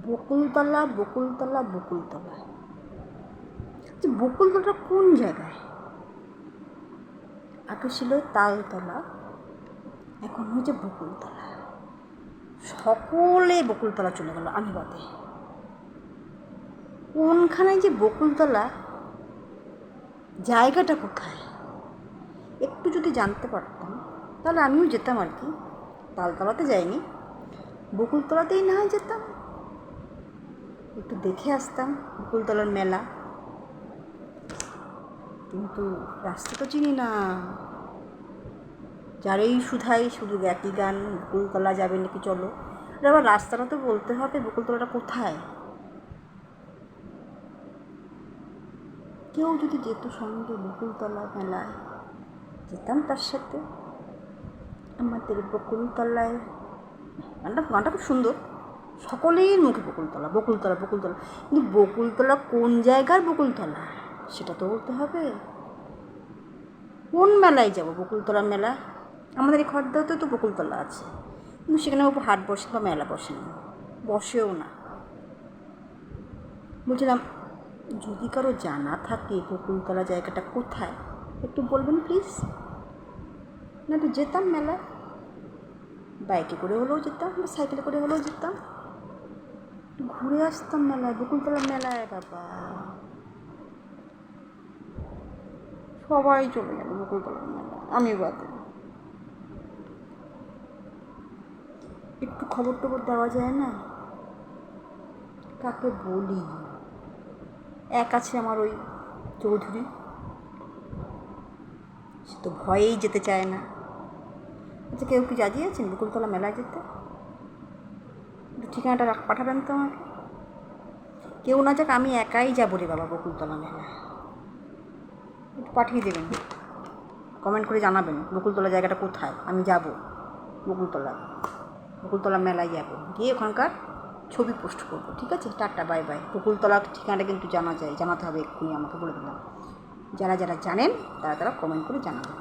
বকুলতলা বকুলতলা বকুলতলা, যে বকুলতলাটা কোন জায়গায়? আগে ছিল তালতলা, এখন হয়েছে বকুলতলা। সকলে বকুলতলা চলে গেল, আমি বাদে। কোনখানে যে বকুলতলা, জায়গাটা কোথায় একটু যদি জানতে পারতাম তাহলে আমিও যেতাম আর কি। তালতলাতে যাইনি, বকুলতলাতেই না হয় যেতাম, একটু দেখে আসতাম বকুলতলার মেলা। কিন্তু রাস্তা তো চিনি না, যারেই শুধাই শুধু একই গান, বকুলতলা যাবে নাকি চলো। আবার রাস্তাটা তো বলতে হবে, বকুলতলাটা কোথায়। কেউ যদি যেত সঙ্গে বকুলতলা মেলায়, যেতাম তার সাথে। আমাদের বকুলতলায়, গানটা খুব সুন্দর, সকলের মুখে বকুলতলা বকুলতলা বকুলতলা। কিন্তু বকুলতলা কোন জায়গার বকুলতলা সেটা তো বলতে হবে। কোন মেলায় যাব? বকুলতলা মেলা আমাদের এই খড়দাতে তো বকুলতলা আছে, কিন্তু সেখানে হাট বসে বা মেলা বসে না, বসেও না। বলছিলাম যদি কারো জানা থাকে বকুলতলা জায়গাটা কোথায় একটু বলবেন প্লিজ। না একটু যেতাম মেলায়, বাইকে করে হলেও যেতাম বা সাইকেলে করে হলেও যেতাম, ঘুরে আসতাম মেলায়, বকুলতলা মেলায়। বাবা সবাই চলে গেল বকুলতলার মেলা, আমি বাদে। একটু খবর টবর দেওয়া যায় না? কাকে বলি? এক আছে আমার ওই চৌধুরী, সে তো ভয়েই যেতে চায় না। আচ্ছা কেউ কি রাজি আছেন বকুলতলা মেলায় যেতে? একটু ঠিকানাটা পাঠাবেন তো আমাকে। কেউ না যাক, আমি একাই যাবো রে বাবা বকুলতলা মেলায়। একটু পাঠিয়ে দেবেন, কমেন্ট করে জানাবেন বকুলতলা জায়গাটা কোথায়। আমি যাব বকুলতলা মেলায় যাব, গিয়ে ওখানকার ছবি পোস্ট করবো। ঠিক আছে, টাটা, বাই বাই। বকুলতলার ঠিকানাটা কিন্তু জানাতে হবে এক্ষুনি, আমাকে বলে দিলাম। যারা যারা জানেন তারা কমেন্ট করে জানাবেন।